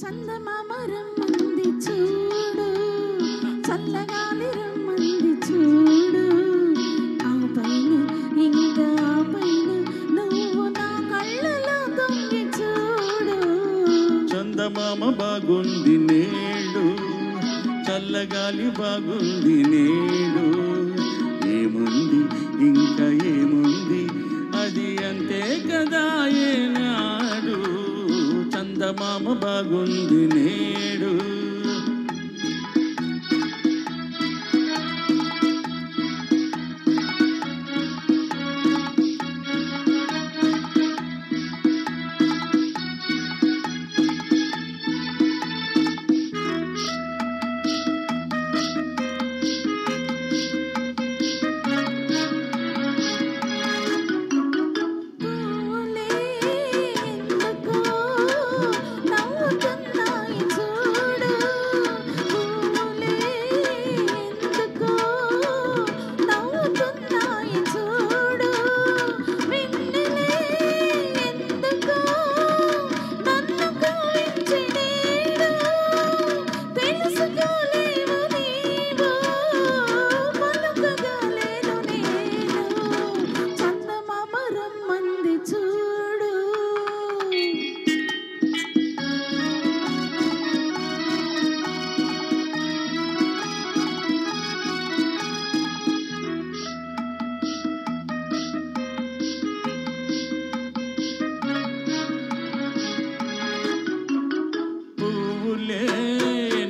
చందమామ రమ్మంది చూడు, చల్లగాలి రమ్మంది చూడు, ఆ పైన ఇంకా ఆ పైన నువ్వు నా కళ్ళలో తొంగి చూడు. చందమామ బాగుంది నేడు, చల్లగాలి బాగుంది నేడు, ఏముంది ఇంకా ఏముంది అది అంతే కదా ఏనాడు. చందమామ బాగుంది నేడు.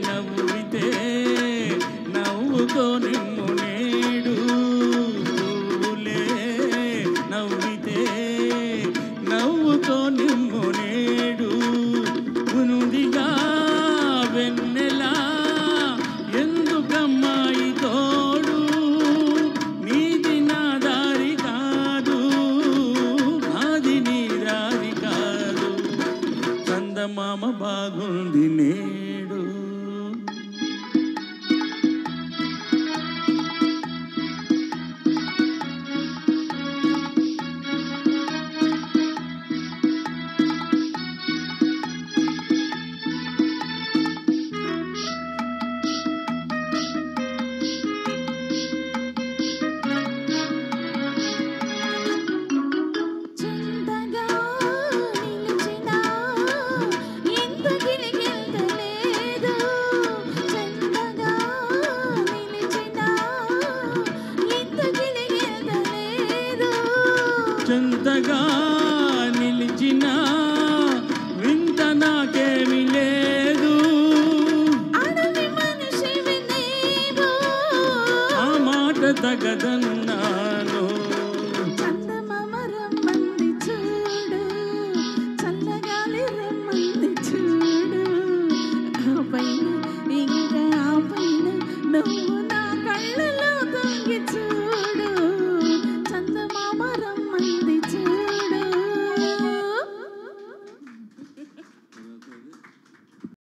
నవ్వితే నవ్వుకో నిమ్ము నేడు, పువ్వులే నవ్వితే నవ్వుకో నిమ్ము నేడు, గునుదిగా వెన్నెలా ఎందుకమ్మాయి తోడు, నీది నా దారి కాదు నాది నీ దారి కాదు. చందమామ బాగుంది నేడు. చెంతగా నిలిచిన వింత నాకేమి లేదు, మనిషివి నీవు ఆ మాట తగదన్నాను.